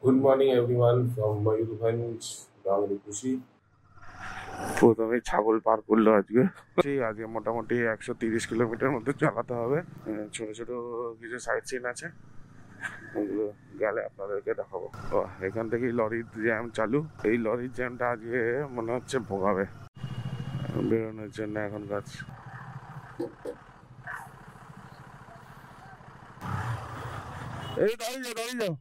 Good morning everyone from Mayurbhanj, বাঙালি খুশি। প্রথমে ছাগল পার করলো আজকে। আজকে মোটামুটি 130 কিলোমিটার মধ্যে চালাতে হবে। ছোট ছোট কিছু সাইট সিন আছে, ওগুলো গেলে আপনাদেরকে দেখাবো। এখান থেকেই লরির জ্যাম চালু। এই লরির জ্যামটা আজকে মনে হচ্ছে ভোগাবে বেরোনোর জন্য। এখন গাছ এই দাঁড়িয়ে যাও, দাঁড়িয়ে যাও।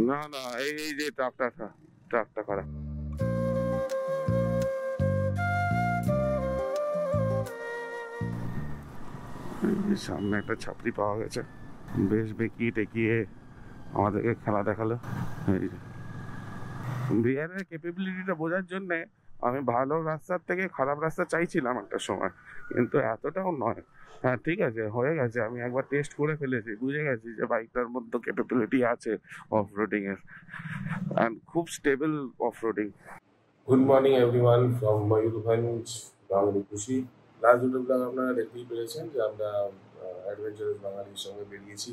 না না, এই যে ট্রাকটা খারাপ। সামনে একটা ছাত্রী পাওয়া গেছে, বেশ বেঁকিয়ে টেকিয়ে আমাদেরকে খেলা দেখালো। বিহারের ক্যাপাবিলিটিটা বোঝার জন্য আমি ভালো রাস্তার থেকে খারাপ রাস্তা চাইছিলাম একটা সময়, কিন্তু এতটাও নয়। হ্যাঁ ঠিক আছে, হয়ে গেছে, আমি একবার টেস্ট করে ফেলেছি, বুঝে গেছি যে বাইকটার মধ্যে ক্যাপাবিলিটি আছে অফ রোডিং এর, অ্যান্ড খুব stable off roading. Good morning everyone from Mayurbhanj, বাঙালি খুশি। লাস্ট দুটো ব্লগ আপনারা দেখতেই পেরেছেন যে আমরা অ্যাডভেঞ্চারাস বাঙালির সঙ্গে বেরিয়েছি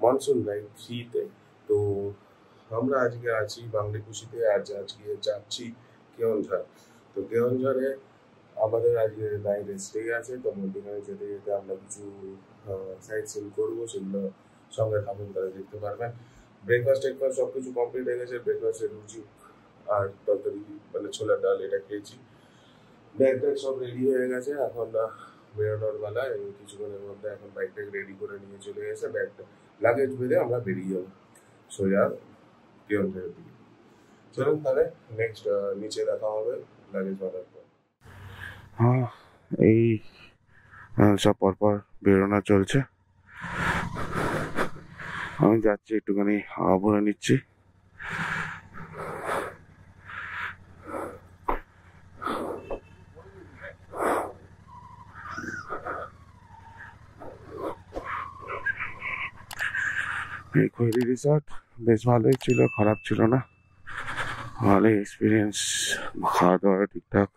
মনসুন রাইড 3-তে। তো আমরা আজকে আছি বাঙালি খুশিতে, আজকে যাচ্ছি কেওনঝড়। তো কেওনঝড়ে আমাদের আজকে নাইট স্টে আছে। তো মধ্যখানে যেতে যেতে আমরা কিছু সাইট সিন করবো, সেগুলো সঙ্গে থাকুন, তারা দেখতে পারবেন। ব্রেকফাস্ট টেকফাস্ট সব কিছু কমপ্লিট হয়ে গেছে। ব্রেকফাস্টে রুটি আর তরকারি, মানে ছোলার ডাল, এটা খেয়েছি। ব্যাগ ট্যাগ সব রেডি হয়ে গেছে, এখন বেরোনোর বেলা। এই কিছুক্ষণের মধ্যে এখন বাইকটাকে রেডি করে নিয়ে চলে গেছে, ব্যাগটা লাগেজ বেঁধে আমরা বেরিয়ে যাবো সোজা কেওনঝড়ের দিকে। চলুন তাহলে নেক্সট নিচে দেখা হবে লাগেজ বাঁধার পর। হ্যাঁ, এই সব পরপর বেরোনো চলছে। আমি যাচ্ছি, একটুখানি হাওয়া ভরে নিচ্ছি। এই খৈরি রিসর্ট বেশ ভালোই ছিল, খারাপ ছিল না, ভালোই এক্সপিরিয়েন্স। খাওয়া দাওয়া ঠিকঠাক।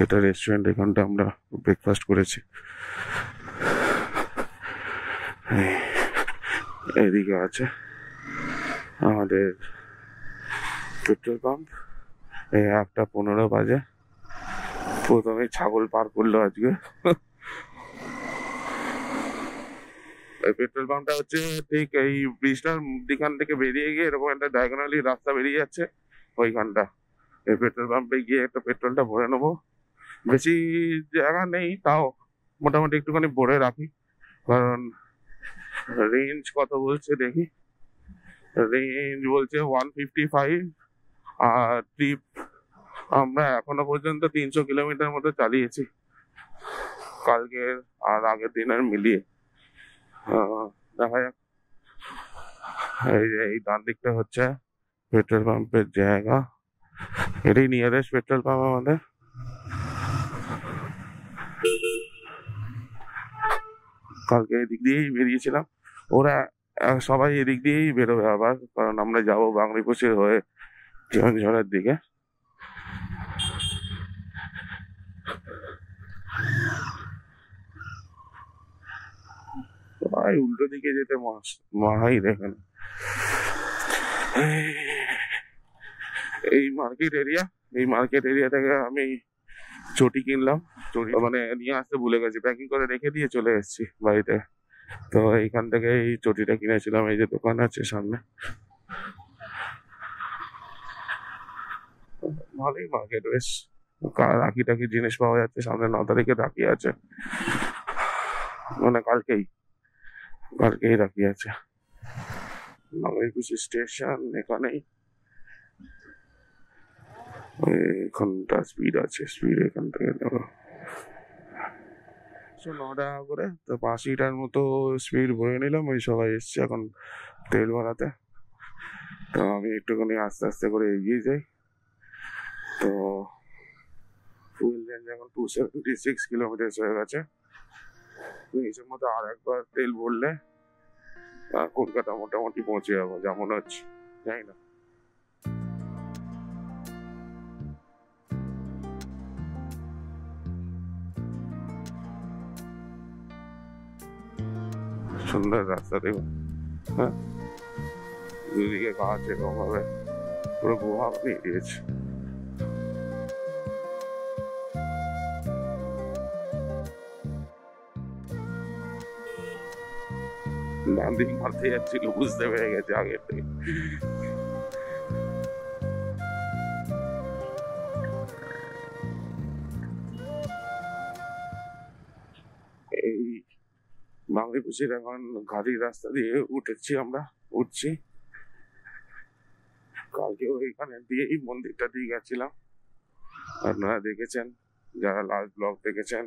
এটা রেস্টুরেন্ট, এখানটা আমরা ব্রেকফাস্ট করেছি। এদিকে আছে আমাদের পেট্রোল পাম্প। এই 1:15 বাজে। প্রথমে ছাগল পার করলো আজকে। এই পেট্রোল পাম্পটা হচ্ছে ঠিক এই ব্রিজটার দিখান থেকে বেরিয়ে গিয়ে এরকম একটা ডায়াগোনালি রাস্তা বেরিয়ে যাচ্ছে ওইখানটা। এই পেট্রোল পাম্পে গিয়ে একটা পেট্রোলটা ভরে নেবো। বেশি জায়গা নেই, তাও মোটামুটি একটুখানি ভরে রাখি, কারণ রেঞ্জ কত বলছে দেখি। রেঞ্জ বলছে 155, আর ট্রিপ আমরা এখনো পর্যন্ত 300 কিলোমিটার মতো চালিয়েছি, কালকের আর আগের দিনের মিলিয়ে। দেখা যাক। এই যে এই ডান দিকটা হচ্ছে পেট্রোল পাম্পের জায়গা, এটাই নিয়ারেস্ট পেট্রোল পাম্প আমাদের। কালকে এদিক দিয়েই বেরিয়েছিলাম, ওরা সবাই এদিক দিয়েই বেরোবে আবার, কারণ আমরা যাবো বাংলাদেশের হয়ে কেওনঝড়ের দিকে। সবাই উল্টো দিকে যেতে মাহাই দেখেন। এই মার্কেট এরিয়া থেকে আমি চটি কিনলাম। চটি মানে নিয়ে আসতে ভুলে গেছি, প্যাকিং করে রেখে দিয়ে চলে এসেছি বাড়িতে। তো এইখান থেকে এই চটিটা কিনেছিলাম, এই যে দোকান আছে সামনে। ভালোই মার্কেট, বেশ রাখি টাকি জিনিস পাওয়া যাচ্ছে। সামনে 9 তারিখে রাখি আছে, মানে কালকেই রাখি আছে। বাংলাদেশ স্টেশন এখানেই। এখানটা স্পিড আছে, স্পিড এখান থেকে নেবো 9 টাকা করে। তো 5 লিটার মতো স্পিড ভরে নিলাম। ওই সবাই এসছে এখন তেল ভরাতে, তো আমি একটুখানি আস্তে আস্তে করে এগিয়ে যাই। তো ফুয়েল রেঞ্জ এখন 276 কিলোমিটার হয়ে গেছে। নিজের মতো আর একবার তেল ভরলে কলকাতা মোটামুটি পৌঁছে যাবো যা মনে হচ্ছে, জানি না। সুন্দর রাস্তা দেখুন। হ্যাঁ, দুদিকে গাছ এরকম ভাবে পুরো গুহা বানিয়ে দিয়েছে। ডান দিক মারতে যাচ্ছিল, বুঝতে পেরে গেছে আগে থেকে। এই বাংলাদেশের এখন গাড়ির রাস্তা দিয়ে উঠছি। কালকে ওইখানে দিয়ে এই মন্দিরটা দিয়ে গেছিলাম, আপনারা দেখেছেন যারা লাস্ট ব্লগ দেখেছেন।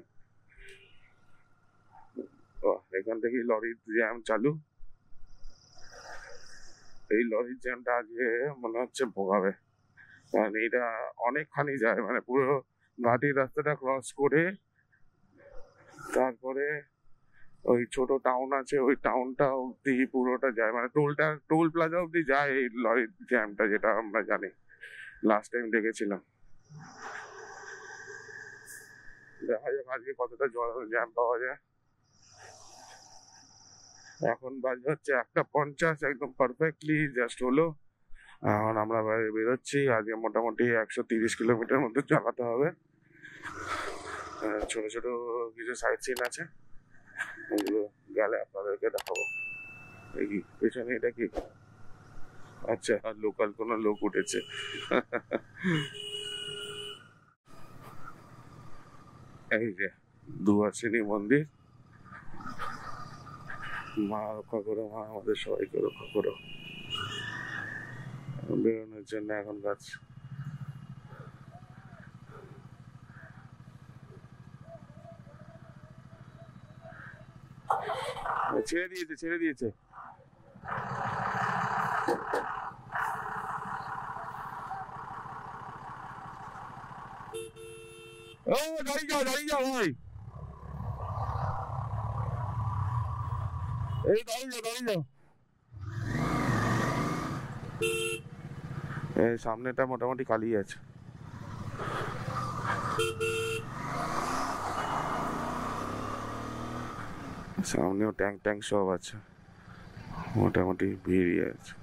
এখান থেকে লরির জ্যাম চালু। এই লরির জ্যামটা আজকে মনে হচ্ছে ভোগাবে, কারণ এটা অনেকখানি যায়, মানে পুরো ঘাটির রাস্তাটা ক্রস করে তারপরে ওই ছোট টাউন আছে, ওই টাউনটা অব্দি পুরোটা যায়, মানে টোল প্লাজা অব্দি যায় এই লরির জ্যামটা, যেটা আমরা জানি লাস্ট টাইম দেখেছিলাম। দেখা যাক আজকে কতটা জ্যাম পাওয়া যায়। এখন বাজে হচ্ছে 1:50, একদম পারফেক্টলি জাস্ট হলো। এখন আমরা বাইরে বেরোচ্ছি। আজকে মোটামুটি 130 কিলোমিটার মতো চালাতে হবে। ছোট ছোট কিছু সাইট সিন আছে, ওগুলো গেলে আপনাদেরকে দেখাবো। এই কি পেছনে এটা কি? আচ্ছা, লোকাল কোনো লোক উঠেছে। এই যে দুয়ারসিনী মন্দির। মা রক্ষা করো, মা আমাদের সবাইকে রক্ষা করো। বেরোনোর জন্য এখন গাছ ছেড়ে দিয়েছে। ও দাঁড়িয়ে যাও ভাই, এই দাঁড়িয়ে যাও। এই সামনেটা মোটামুটি খালি আছে। সামনেও ট্যাঙ্ক সব আছে, মোটামুটি ভিড়ই আছে।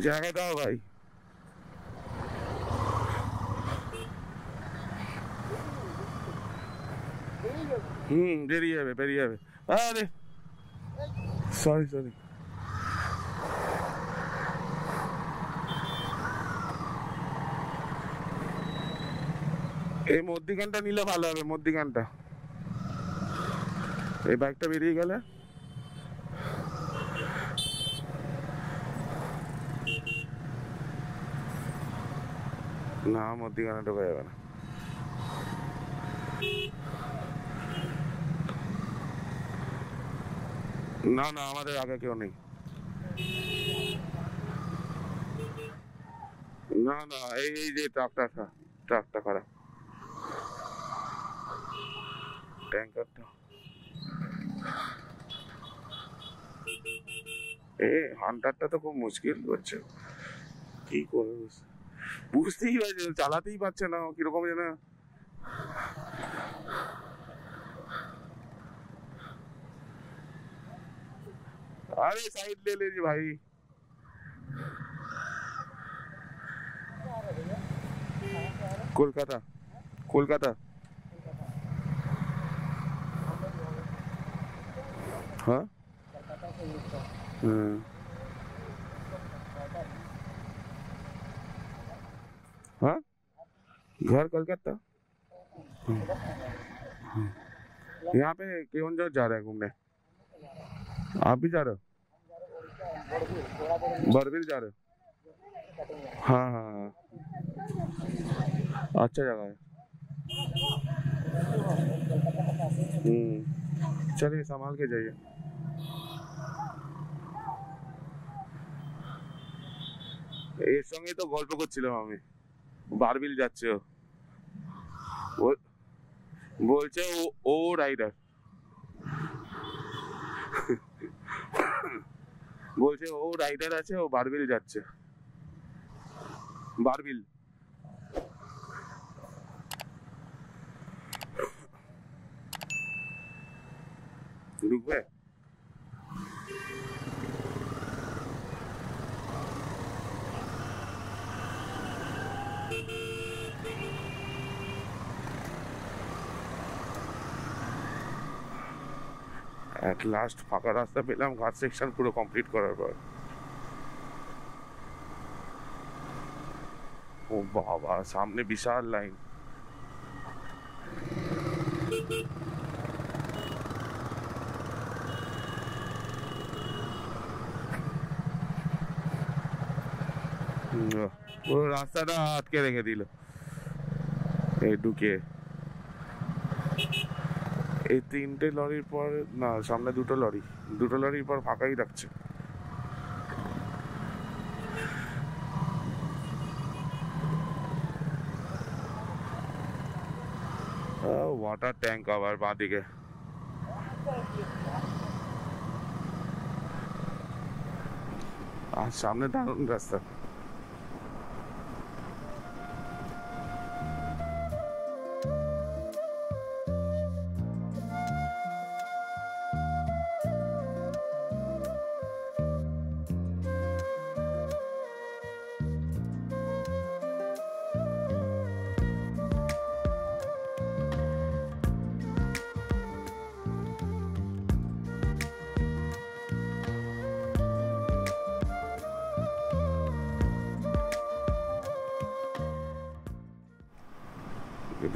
জায়গা দাও ভাই। বেরিয়ে যাবে। আরে সরি। এই মধ্যিখানটা নিলে ভালো হবে, মধ্যিখানটা। এই বাইকটা বেরিয়ে গেলে না, মধ্যিখানে ঢোকা যাবে না। না আমাদের আগে কেউ নেই। না এই যে ট্রাকটা খারাপ, ট্যাঙ্কারটা। হান্টারটা তো খুব মুশকিল করছে, কি করবে বুঝতেই পারছে, চালাতেই পারছে না, কিরকম যেন। अरे साइड ले लीजिए भाई। कोलकाता हाँ हाँ घर कोलकाता। यहाँ पे कौन जा रहा है घूमने? आप भी जा रहे हो? बड़बिल जा रहे हो? हाँ अच्छा जगह है। चलिए संभाल के जाइए। এর সঙ্গে তো গল্প করছিলাম আমি, বারবিল যাচ্ছে ও, বলছে ও রাইডার, বলছে ও রাইডার আছে, ও বারবিল যাচ্ছে। বারবিল। ঢুকবে? এট লাস্ট ফাঁকা রাস্তা পেলাম ঘাট সেকশন পুরো কমপ্লিট করার পর। ও বাবা, সামনে বিশাল লাইন। পুরো রাস্তাটা আটকে রেখে দিল এই ঢুকে। এই 3টে লরির পর, না সামনে 2টো লরি, 2টো লরির পর ফাঁকাই রাখছে। ওয়াটার ট্যাঙ্ক আবার বাঁদিকে। আর সামনে দারুণ রাস্তা।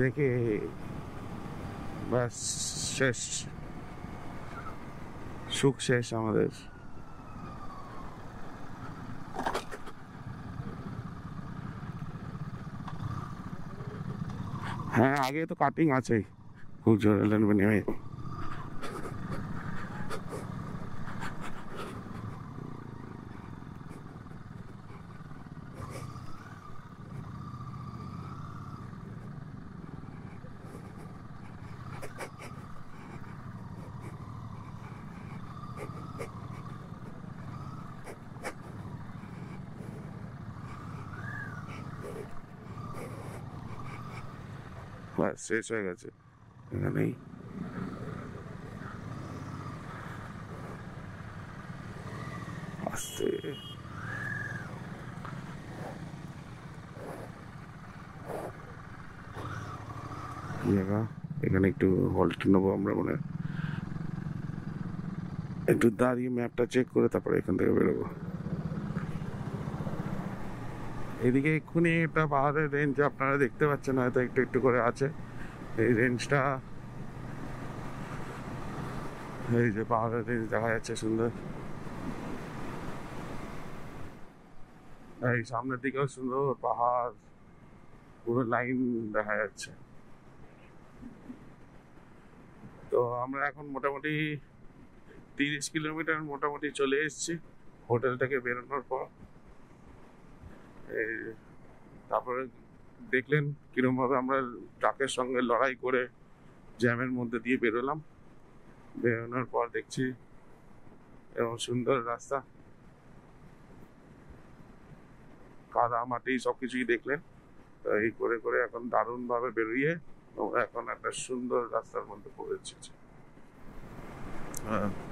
দেখে ব্যাস শেষ, সুখ শেষ আমাদের। হ্যাঁ, আগে তো কাটিং আছেই, খুব জোরে নেমে। ব্যাস শেষ হয়ে গেছে এখানেই। আস্তে জায়গা, এখানে একটু হল্ট নেবো আমরা, মনে একটু দাঁড়িয়ে ম্যাপটা চেক করে তারপরে এখান থেকে বেরোবো। এদিকে এক্ষুনি একটা পাহাড়ের রেঞ্জ আপনারা দেখতে পাচ্ছেন হয়তো, একটু একটু করে আছে এই রেঞ্জটা। এই যে পাহাড়ের রেঞ্জ দেখা যাচ্ছে সুন্দর, এই সামনের দিকেও সুন্দর পাহাড়, পুরো লাইন দেখা যাচ্ছে। তো আমরা এখন মোটামুটি 30 কিলোমিটার মোটামুটি চলে এসেছি হোটেল থেকে বেরোনোর পর। তারপরে দেখলেন কিরম ভাবে আমরা ট্রাকের সঙ্গে লড়াই করে জ্যামের মধ্যে দিয়ে বেরোলাম। বেরোনোর পর দেখছি এরকম সুন্দর রাস্তা, কাদা মাটি সবকিছুই দেখলেন। তো এই করে করে এখন দারুণ ভাবে বেরিয়ে আমরা এখন একটা সুন্দর রাস্তার মধ্যে পড়েছি।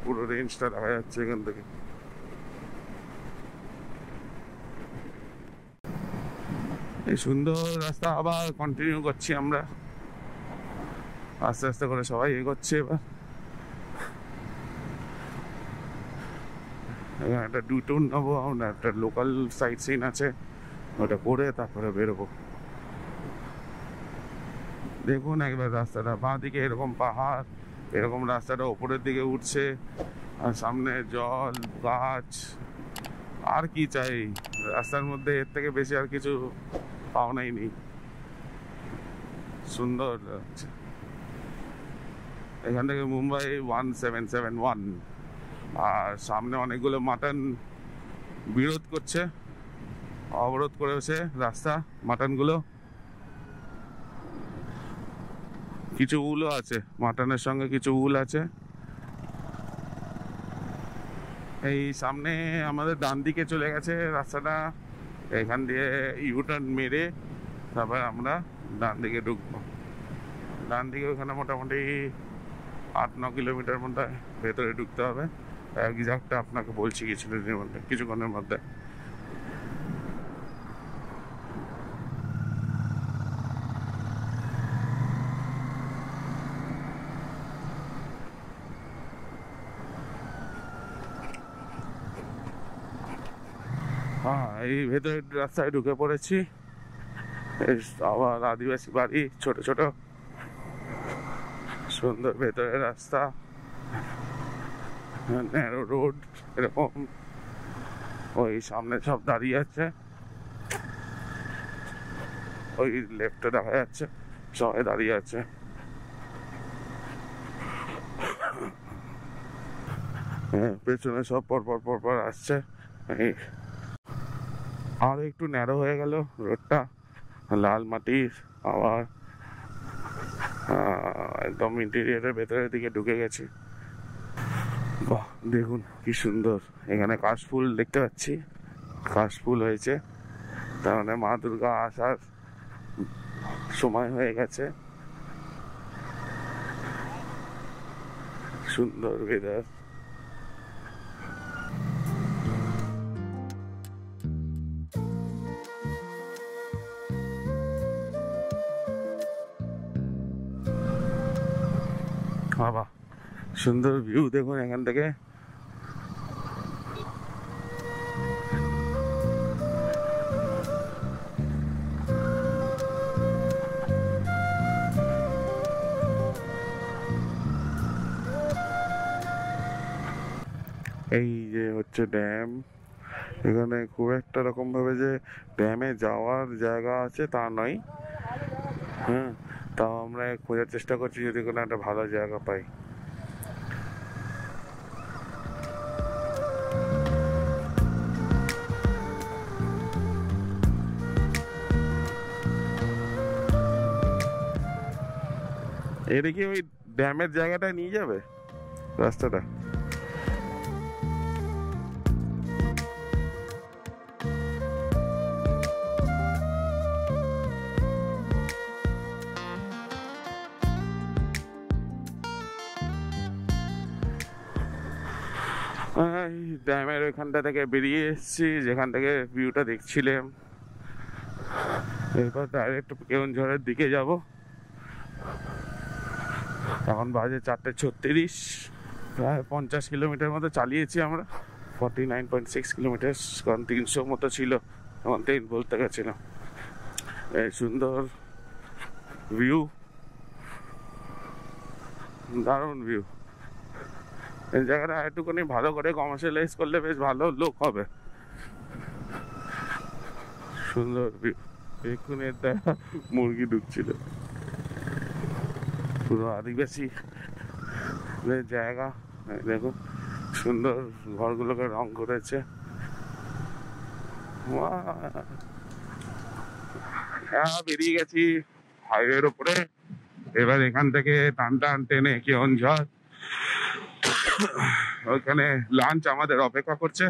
পুরো রেঞ্জটা দেখা যাচ্ছে এখান থেকে। এই সুন্দর রাস্তা আবার কন্টিনিউ করছি আমরা, আস্তে আস্তে করে সবাই এগোচ্ছে। এবার এখানে একটা ডিউটুর নেবো, আমরা একটা লোকাল সাইট সিন আছে, ওটা করে তারপরে বেরোবো। দেখুন একবার রাস্তাটা, বাঁ দিকে এরকম পাহাড়, এরকম রাস্তাটা ওপরের দিকে উঠছে, আর সামনে জল, গাছ, আর কি চাই রাস্তার মধ্যে? এর থেকে বেশি আর কিছু পাওনাই নেই। সুন্দর লাগছে। এখান থেকে মুম্বাই 1771, আর সামনে অনেকগুলো মাটন বিরোধ করছে, অবরোধ করেছে রাস্তা। মাটনগুলো কিছু উলও আছে, মাটনের সঙ্গে কিছু উল আছে। এই সামনে আমাদের ডান দিকে চলে গেছে রাস্তাটা, এখান দিয়ে ইউটার্ন মেরে তারপর আমরা ডান দিকে ঢুকবো। ডান দিকে ওখানে মোটামুটি 8-9 কিলোমিটার মধ্যে ভেতরে ঢুকতে হবে। এক্সাক্টটা আপনাকে বলছি কিছুক্ষণের মধ্যে। হ্যাঁ, এই ভেতরের রাস্তায় ঢুকে পড়েছি। আবার আদিবাসী বাড়ি, ছোট ছোট সুন্দর ভেতরের রাস্তা, ন্যারো রোড এরকম। ওই সামনে সব দাঁড়িয়ে আছে, ওই লেফটে দেখা যাচ্ছে সবাই দাঁড়িয়ে আছে। হ্যাঁ, পেছনে সব পরপর আসছে। আর একটু ন্যারো হয়ে গেল রোডটা, লাল মাটির। আবার একদম ইন্টেরিয়রের ভেতরের দিকে ঢুকে গেছি। বাহ, দেখুন কি সুন্দর। এখানে কাশফুল দেখতে পাচ্ছি, কাশফুল হয়েছে, তার মানে মা দুর্গা আসার সময় হয়ে গেছে। সুন্দর ওয়েদার। বাবা, সুন্দর ভিউ দেখুন এখান থেকে। এই যে হচ্ছে ড্যাম। এখানে খুব একটা রকম ভাবে যে ড্যামে যাওয়ার জায়গা আছে তা নয়। হ্যাঁ, তাও আমরা খোঁজার চেষ্টা করছি যদি কোনো একটা ভালো জায়গা পাই। এটা কি ওই ড্যামের জায়গাটায় নিয়ে যাবে রাস্তাটা? ড্যামের ওইখানটা থেকে বেরিয়ে এসেছি, যেখান থেকে ভিউটা দেখছিলাম। এরপর ডাইরেক্ট কেওনঝড়ের দিকে যাব। এখন বাজে 4:36, প্রায় 50 কিলোমিটার মতো চালিয়েছি আমরা। 49.6 কিলোমিটার, কারণ 300 মতো ছিল, তখন 3 বলতে গেছিলাম। এই সুন্দর ভিউ, দারুণ ভিউ। এই জায়গাটা একটুখানি ভালো করে কমার্শিয়ালাইজ করলে বেশ ভালো লোক হবে। সুন্দর ভিউ। এক্ষুনি একটা মুরগি ঢুকছিল। পুরো আদিবাসী জায়গা। দেখুন সুন্দর ঘরগুলোকে রং করেছে। হ্যাঁ, বেরিয়ে গেছি হাইওয়ের উপরে। এবার এখান থেকে টান টেনে কেওনঝড়, ওইখানে লাঞ্চ আমাদের অপেক্ষা করছে।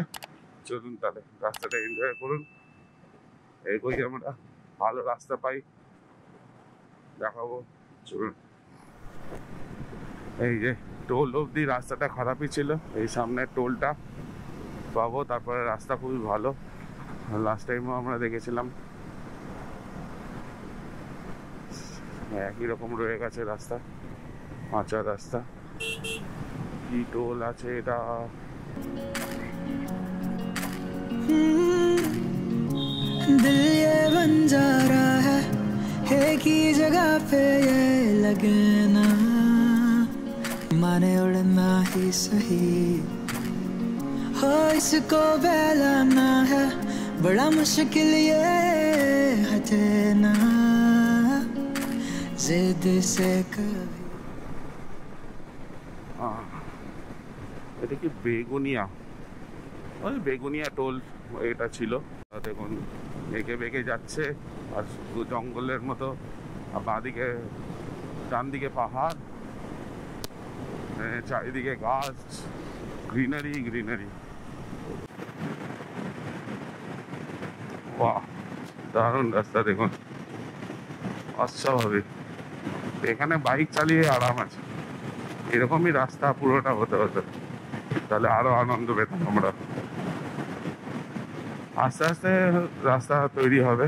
চলুন তাহলে রাস্তাটা এনজয় করুন। এগোই আমরা, ভালো রাস্তা পাই দেখাবো। চলুন। এই যে টোল অবধি রাস্তাটা খারাপই ছিল, এই সামনে টোলটা পাবো, তারপরে রাস্তা খুবই ভালো। লাস্ট টাইমও আমরা দেখেছিলাম একই রকম রয়ে গেছে রাস্তা, কাঁচা রাস্তা। কি টোল আছে এটা? दिल ये बंजारा है एक ही जगह पे ये लगना, माने उड़ना ही सही हो इसको बहलाना है, बड़ा मुश्किल ये हटना जिद से कभी। এটা কি বেগুনিয়া? ওই বেগুনিয়া টোল এটা ছিল। দেখুন এঁকে বেঁকে যাচ্ছে, আর শুধু জঙ্গলের মতো। আর বাঁদিকে ডান দিকে পাহাড়, চারিদিকে গাছ, গ্রিনারি গ্রিনারি। ও বাহ, দারুণ রাস্তা দেখুন, অস্বাভাবিক। এখানে বাইক চালিয়ে আরাম আছে। এরকমই রাস্তা পুরোটা হতে হতো, তাহলে আরো আনন্দ পেতাম আমরা। আস্তে আস্তে রাস্তা তৈরি হবে,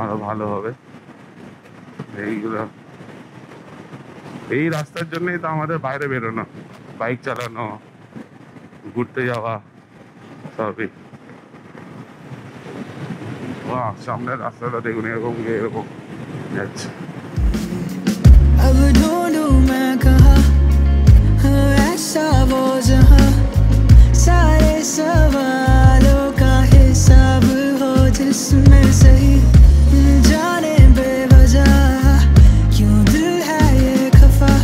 আরো ভালো হবে। এইগুলো, এই রাস্তার জন্যই তো আমাদের বাইরে বেরোনো, বাইক চালানো, ঘুরতে যাওয়া, সবই। বাহ, সামনের রাস্তাটা দেখুন, এরকম গিয়ে এরকম যাচ্ছে। अब ढूंढूं मैं कहाँ ऐसा वो जहाँ सारे सवालों का हिसाब हो, जिसमें सही जाने बेवजह क्यों दिल है ये खफा,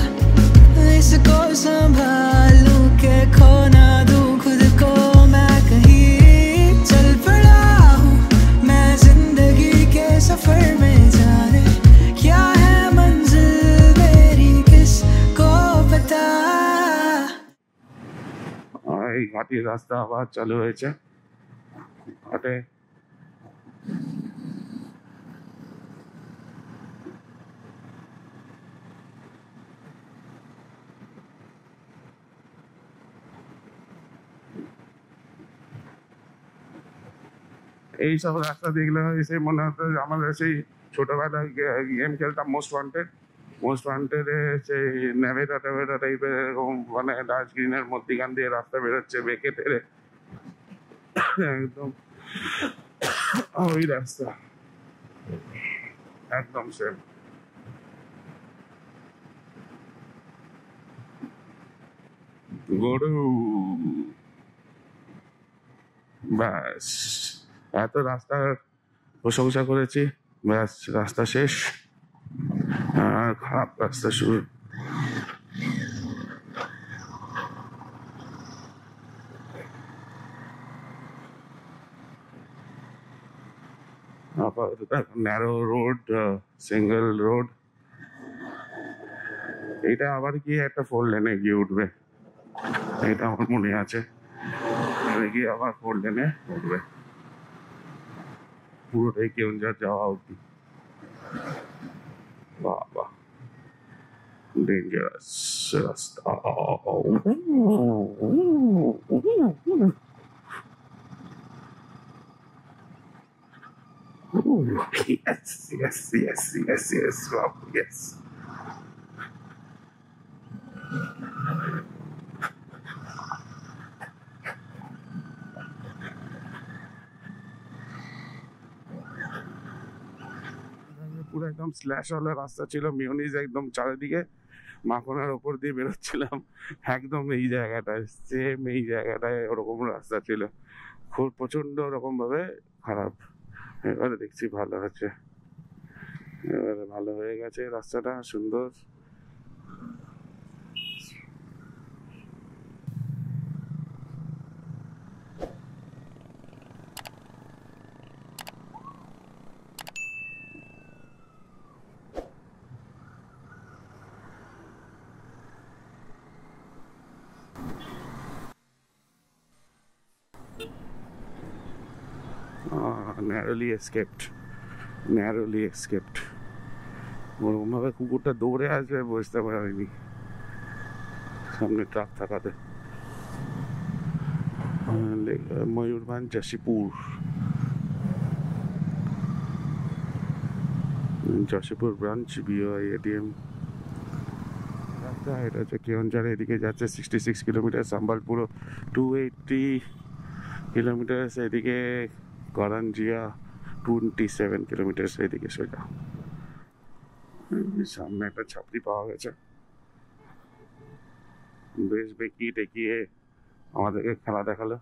इसको संभालूं के खो ना दूं खुद को मैं कहीं। चल पड़ा हूँ मैं जिंदगी के सफर में, जाने क्या है मंजिल मेरी किसको पता। এই ঘাটির রাস্তা আবার চালু হয়েছে ঘাটে। এইসব রাস্তা দেখলে এসে মনে হতো যে আমাদের সেই ছোটবেলায় গেম খেলতাম মোস্ট ওয়ান্টেডে, সেই নেভেটা টেভেটা টাইপের এরকম, মানে ডাস্ট গ্রিনের মধ্যিখান দিয়ে রাস্তা বেরোচ্ছে বেঁকে তেরে, একদম ওই রাস্তা, একদম সেম। গরু, ব্যাস, এত রাস্তার প্রশংসা করেছি, ব্যাস রাস্তা শেষ, আর খারাপ রাস্তা শুরু। Narrow road, single road. এটা আবার গিয়ে একটা 4 লেনে গিয়ে উঠবে, এটা আমার মনে আছে। গিয়ে আবার 4 লেনে উঠবে, পুরোটাই কেউঝর যাওয়া অব্দি। বাবা, ডেঞ্জারাস রাস্তা। Yes, yes, yes, yes, yes, Rob, yes. পুরো একদম স্ল্যাশ ওয়ালা রাস্তা ছিল, মিউনিস একদম চারিদিকে, মাখনের ওপর দিয়ে বেরোচ্ছিলাম একদম এই জায়গাটায়, সেম এই জায়গাটায় ওরকম রাস্তা ছিল, খুব প্রচন্ড রকম ভাবে খারাপ। এবারে দেখছি ভালো আছে, এবারে ভালো হয়ে গেছে রাস্তাটা, সুন্দর। Narrowly escaped, narrowly escaped. ওরকম ভাবে কুকুরটা দৌড়ে আসবে বুঝতে পারিনি সামনে ট্রাক থাকাতে। ময়ূরভঞ্জ যশীপুর, যশীপুর ব্রাঞ্চ বিওআই এটিএম রাস্তা। এটা হচ্ছে কেওনঝাড়, এদিকে যাচ্ছে 66 কিলোমিটার, সম্বলপুর 280 কিলোমিটার, এদিকে করঞ্জিয়া 27 কিলোমিটার, এদিকে সোজা। সামনে একটা ছাপড়ি পাওয়া গেছে, বেশ বেঁকিয়ে টেকিয়ে আমাদেরকে খেলা দেখালো।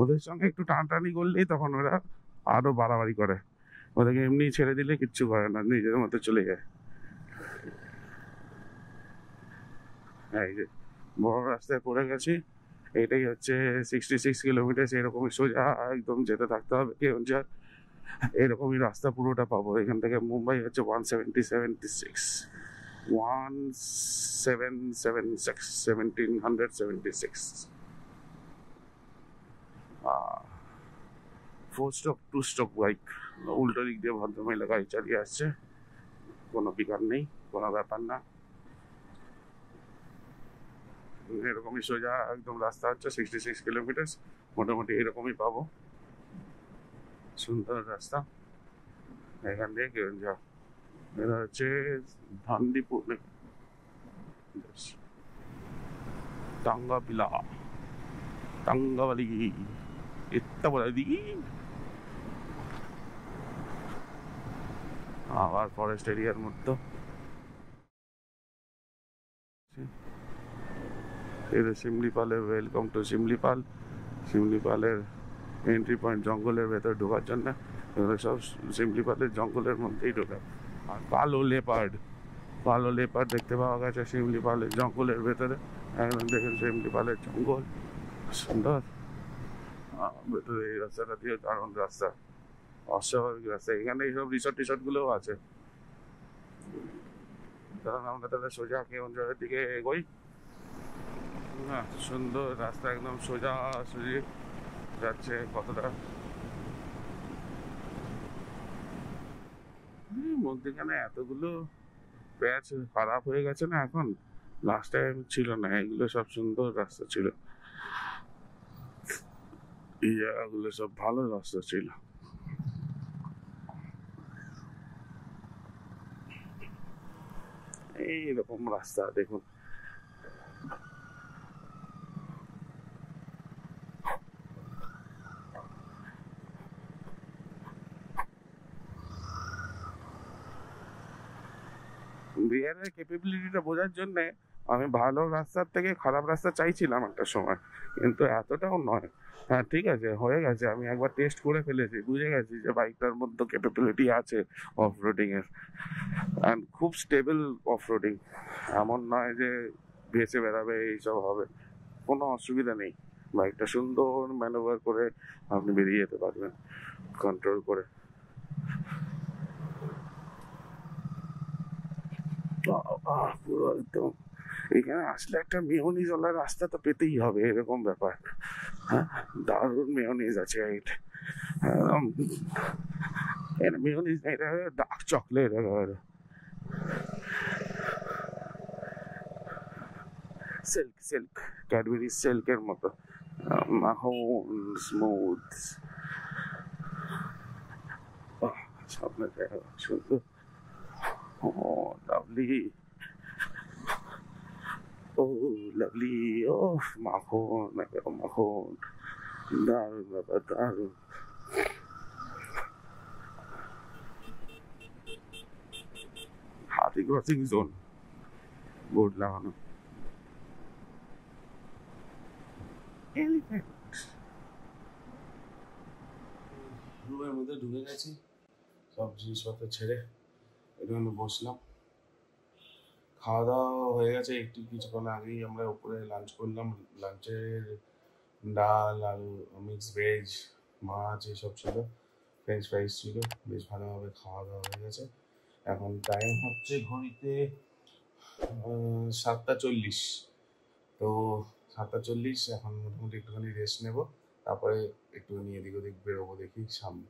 ওদের সঙ্গে একটু টানাটানি করলেই তখন ওরা আরো বাড়াবাড়ি করে, ওদেরকে এমনি ছেড়ে দিলে কিচ্ছু করে না, নিজেদের মতো চলে যায়। এই যে বড় রাস্তায় পড়ে গেছি, এটাই হচ্ছে 66 কিলোমিটার, এরকমই সোজা একদম যেতে থাকতে হবে কেওনঝাড়। এরকমই রাস্তা পুরোটা পাবো, এখান থেকে মুম্বাই হচ্ছে 176। 1776 1776 4 স্ট্রোক 2 স্ট্রোক বাইক। উল্টো দিক দিয়ে ভদ্রমহিলা গাড়ি চালিয়ে আসছে, কোনো পিকার নেই, কোনো ব্যাপার না। এরকমই সোজা একদম রাস্তা হচ্ছে 66 কিলোমিটার, মোটামুটি এরকমই পাবো। সুন্দর রাস্তা, এখান দিয়ে কেউ যা। এটা হচ্ছে ধানদিপুর, টাঙ্গাপিলা, টাঙ্গাবালি, ইত্যাদি। আবার ফরেস্ট এরিয়ার মধ্যে এটা শিমলিপালের ওয়েলকাম টু শিমলিপাল। শিমলিপালের এন্ট্রি পয়েন্ট জঙ্গলের ভেতর ঢোকার জন্য, এগুলো সব শিমলিপালের জঙ্গলের মধ্যেই ঢোকা। আর কালো লেপার্ড দেখতে পাওয়া গেছে শিমলিপালের জঙ্গলের ভেতরে। একদম দেখেন শিমলিপালের জঙ্গল সুন্দর। ভেতরে এই রাস্তাটা দিয়ে দারুণ রাস্তা, অস্বাভাবিক রাস্তা। এখানে এইসব রিসর্ট গুলোও আছে। কারণ আমরা তাহলে সোজা কেওনঝড়ের দিকে এগোই। হ্যাঁ, সুন্দর রাস্তা, একদম সোজা সুজি যাচ্ছে। কতটা মধ্যখানে এতগুলো প্যাচ খারাপ হয়ে গেছে না এখন, লাস্ট টাইম ছিল না। এগুলো সব সুন্দর রাস্তা ছিল, এই জায়গাগুলো সব ভালো রাস্তা ছিল। এইরকম রাস্তা দেখুন। বিহারের ক্যাপাবিলিটিটা বোঝার জন্য আমি ভালো রাস্তার থেকে খারাপ রাস্তা চাইছিলাম একটা সময়, কিন্তু এতটাও নয়। হ্যাঁ ঠিক আছে, হয়ে গেছে, আমি একবার টেস্ট করে ফেলেছি, বুঝে গেছি যে বাইকটার মধ্যে ক্যাপাবিলিটি আছে অফ রোডিং এর। অ্যান্ড খুব স্টেবল অফ রোডিং, এমন নয় যে ভেসে বেড়াবে এইসব হবে, কোনো অসুবিধা নেই। বাইকটা সুন্দর ম্যানুভার করে আপনি বেরিয়ে যেতে পারবেন কন্ট্রোল করে। পুরো একদম এখানে আসলে একটা মেয়োনিজওয়ালা রাস্তা তো পেতেই হবে, এরকম ব্যাপার। হ্যাঁ, দারুণ মেয়োনিজ আছে এটা। মেয়োনিজ না, এটা ডার্ক চকলেট একেবারে, সিল্ক ক্যাডবেরি সিল্কের মতো, মাখন স্মুথ। সামনে সুন্দর, ও লাভলি, ও লাভলি, ও মাখন, একদম মাখন, দারুণ ব্যাপার, দারুণ। হাতি ক্রসিং জোন বোর্ড লাগানো। এলিফ্যান্ট রুমের মধ্যে ঢুকে গেছি, সব জিনিসপত্র ছেড়ে এখানে বসলাম। খাওয়া দাওয়া হয়ে গেছে একটু কিছুক্ষণ আগেই। আমরা উপরে লাঞ্চ করলাম, লাঞ্চের ডাল, আলু, মিক্স ভেজ, মাছ এসব ছিল, ফ্রেঞ্চ ফ্রাইস ছিল, বেশ ভালোভাবে খাওয়া দাওয়া হয়ে গেছে। এখন টাইম হচ্ছে ঘড়িতে 7:40। তো 7:40, এখন মোটামুটি একটুখানি রেস্ট নেব, তারপরে একটুখানি এদিক ওদিক বেরোবো, দেখি সামনে